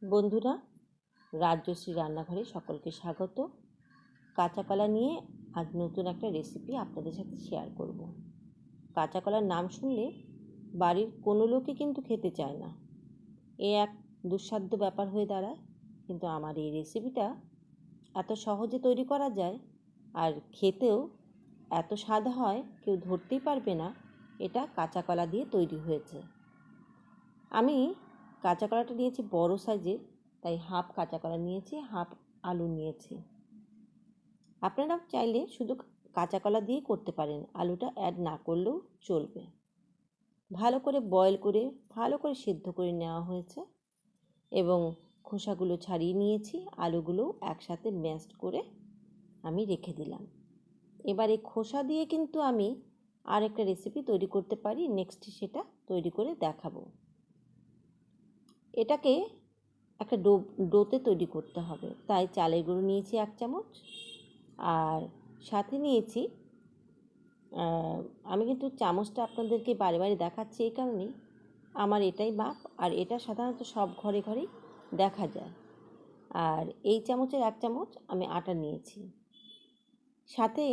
বন্ধুরা, রাজশ্রী রান্নাঘরে সকলকে স্বাগত। কাঁচা কলা নিয়ে আজ নতুন একটা রেসিপি আপনাদের সাথে শেয়ার করব। কাঁচা কলার নাম শুনলে বাড়ির কোনো লোকই কিন্তু খেতে চায় না, এ এক দুঃসাধ্য ব্যাপার হয়ে দাঁড়ায়। কিন্তু আমার এই রেসিপিটা এত সহজে তৈরি করা যায় আর খেতেও এত স্বাদ হয়, কেউ ধরতেই পারবে না এটা কাঁচা কলা দিয়ে তৈরি হয়েছে। আমি কাঁচা কলাটা নিয়েছি বড় সাইজের, তাই হাফ কাঁচা কলা নিয়েছি, হাফ আলু নিয়েছি। আপনারা চাইলে শুধু কাঁচা কলা দিয়েই করতে পারেন, আলুটা অ্যাড না করলেও চলবে। ভালো করে বয়েল করে ভালো করে সিদ্ধ করে নেওয়া হয়েছে এবং খোসাগুলো ছাড়িয়ে নিয়েছি। আলুগুলো একসাথে ম্যাশড করে আমি রেখে দিলাম। এবার এই খোসা দিয়ে কিন্তু আমি আর একটা রেসিপি তৈরি করতে পারি, নেক্সট সেটা তৈরি করে দেখাবো। এটাকে একটা ডোতে তৈরি করতে হবে, তাই চালের গুঁড়ো নিয়েছি 1 চামচ, আর সাথে নিয়েছি আমি কিন্তু চামচটা আপনাদেরকে বারে বারে দেখাচ্ছি এই কারণেই, আমার এটাই মাপ, আর এটা সাধারণত সব ঘরে ঘরেই দেখা যায়। আর এই চামচের 1 চামচ আমি আটা নিয়েছি। সাথে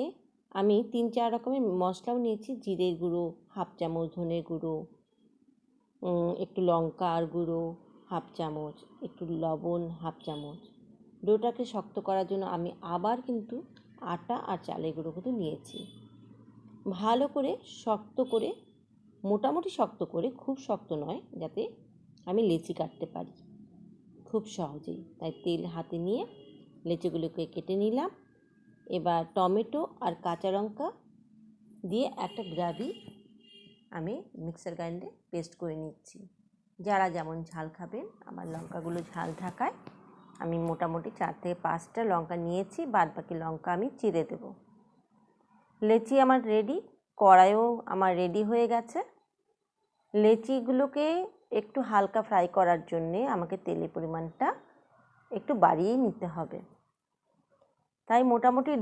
আমি 3-4 রকমের মশলাও নিয়েছি। জিরের গুঁড়ো হাফ চামচ, ধনের গুঁড়ো, একটু লঙ্কার গুঁড়ো হাফ চামচ, একটু লবণ হাফ চামচ। ডোটাকে শক্ত করার জন্য আমি আবার কিন্তু আটা আর চালের গুঁড়ো কিন্তু নিয়েছি। ভালো করে শক্ত করে, মোটামুটি শক্ত করে, খুব শক্ত নয়, যাতে আমি লেচি কাটতে পারি খুব সহজেই। তাই তেল হাতে নিয়ে লেচিগুলোকে কেটে নিলাম। এবার টমেটো আর কাঁচা লঙ্কা দিয়ে একটা গ্রেভি আমি মিক্সার গ্রাইন্ডারে পেস্ট করে নিচ্ছি। যারা যেমন ঝাল খাবেন, আমার লঙ্কাগুলো ঝাল থাকায় আমি মোটামুটি 4 থেকে 5টা লঙ্কা নিয়েছি, বাদ বাকি লঙ্কা আমি চিড়ে দেব। লেচি আমার রেডি, কড়াইও আমার রেডি হয়ে গেছে। লেচিগুলোকে একটু হালকা ফ্রাই করার জন্যে আমাকে তেলের পরিমাণটা একটু বাড়িয়েই নিতে হবে। তাই মোটামুটি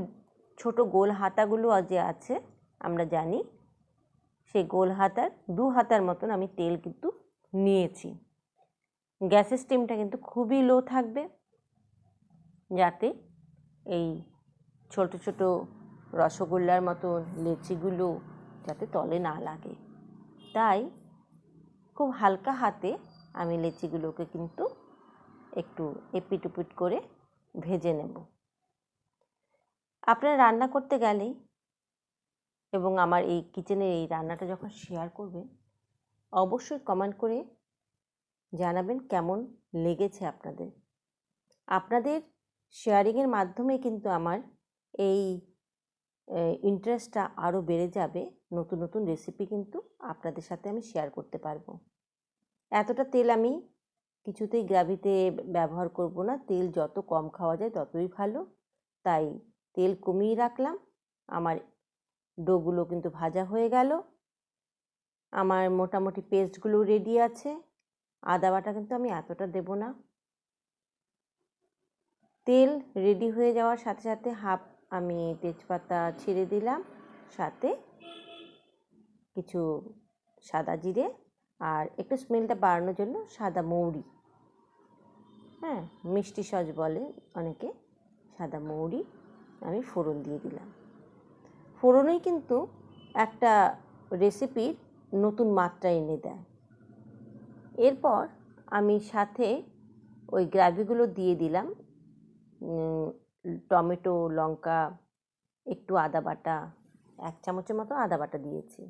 ছোট গোল হাতাগুলো যে আছে আমরা জানি, সেই গোল হাতার 2 হাতার মতন আমি তেল কিন্তু নিয়েছি। গ্যাসের স্টিমটা কিন্তু খুবই লো থাকবে, যাতে এই ছোট ছোট রসগোল্লার মতন লেচিগুলো যাতে তলে না লাগে। তাই খুব হালকা হাতে আমি লেচিগুলোকে কিন্তু একটু এপিট ওপিট করে ভেজে নেব। আপনারা রান্না করতে গেলেই এবং আমার এই কিচেনের এই রান্নাটা যখন শেয়ার করবেন, অবশ্যই কমেন্ট করে জানাবেন কেমন লেগেছে আপনাদের। আপনাদের শেয়ারিংয়ের মাধ্যমে কিন্তু আমার এই ইন্টারেস্টটা আরও বেড়ে যাবে। নতুন নতুন রেসিপি কিন্তু আপনাদের সাথে আমি শেয়ার করতে পারবো। এতটা তেল আমি কিছুতেই গ্রেভিতে ব্যবহার করব না, তেল যত কম খাওয়া যায় ততই ভালো, তাই তেল কমিয়ে রাখলাম। আমার ডোগুলো কিন্তু ভাজা হয়ে গেল, আমার মোটামুটি পেস্টগুলো রেডি আছে। আদা বাটা কিন্তু আমি এতটা দেব না। তেল রেডি হয়ে যাওয়ার সাথে সাথে হাফ আমি তেজপাতা ছিঁড়ে দিলাম, সাথে কিছু সাদা জিরে আর একটু স্মেলটা বাড়ানোর জন্য সাদা মৌরি, হ্যাঁ মিষ্টি সস বলে অনেকে, সাদা মৌরি আমি ফোড়ন দিয়ে দিলাম। ফোড়নই কিন্তু একটা রেসিপির নতুন মাত্রা এনে দেয়। এরপর আমি সাথে ওই গ্রেভিগুলো দিয়ে দিলাম, টমেটো, লঙ্কা, একটু আদা বাটা, 1 চামচের মতো আদা বাটা দিয়েছি।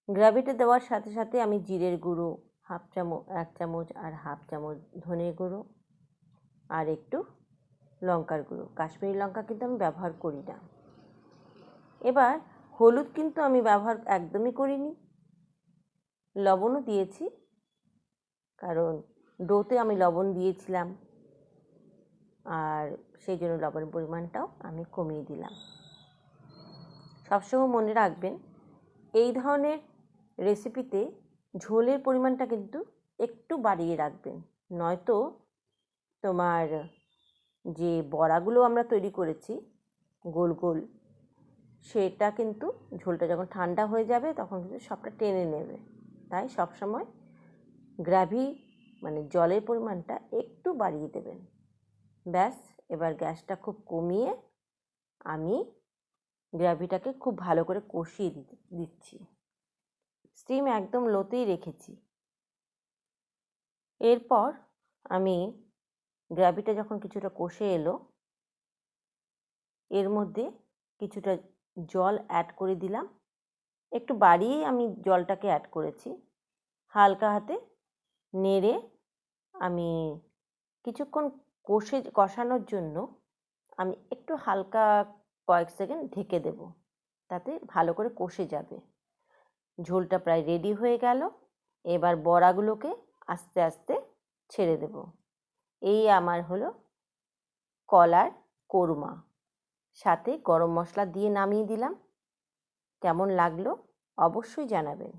গ্রেভিটা দেওয়ার সাথে সাথে আমি জিরের গুঁড়ো 1 চামচ আর হাফ চামচ ধনের গুঁড়ো আর একটু লঙ্কার গুঁড়ো, কাশ্মীরি লঙ্কা কিন্তু আমি ব্যবহার করি না। এবার হলুদ কিন্তু আমি ব্যবহার একদমই করিনি। লবণও দিয়েছি, কারণ ডোতে আমি লবণ দিয়েছিলাম, আর সেই জন্য লবণের পরিমাণটাও আমি কমিয়ে দিলাম। সবসময় মনে রাখবেন, এই ধরনের রেসিপিতে ঝোলের পরিমাণটা কিন্তু একটু বাড়িয়ে রাখবেন, নয়তো তোমার যে বড়াগুলো আমরা তৈরি করেছি গোল গোল, সেটা কিন্তু ঝোলটা যখন ঠান্ডা হয়ে যাবে তখন কিন্তু সবটা টেনে নেবে। তাই সবসময় গ্রেভি মানে জলের পরিমাণটা একটু বাড়িয়ে দেবেন। ব্যাস, এবার গ্যাসটা খুব কমিয়ে আমি গ্রেভিটাকে খুব ভালো করে কষিয়ে দিচ্ছি। স্টিম একদম লোতেই রেখেছি। এরপর আমি গ্রেভিটা যখন কিছুটা কষে এলো, এর মধ্যে কিছুটা জল অ্যাড করে দিলাম। একটু বাড়িয়েই আমি জলটাকে অ্যাড করেছি। হালকা হাতে নেড়ে আমি কিছুক্ষণ কষানোর জন্য আমি একটু হালকা কয়েক সেকেন্ড ঢেকে দেব, তাতে ভালো করে কষে যাবে। ঝোলটা প্রায় রেডি হয়ে গেল। এবার বড়াগুলোকে আস্তে আস্তে ছেড়ে দেব। এই আমার হলো কলার কোরমা, সাথে গরম মশলা দিয়ে নামিয়ে দিলাম। কেমন লাগলো অবশ্যই জানাবেন।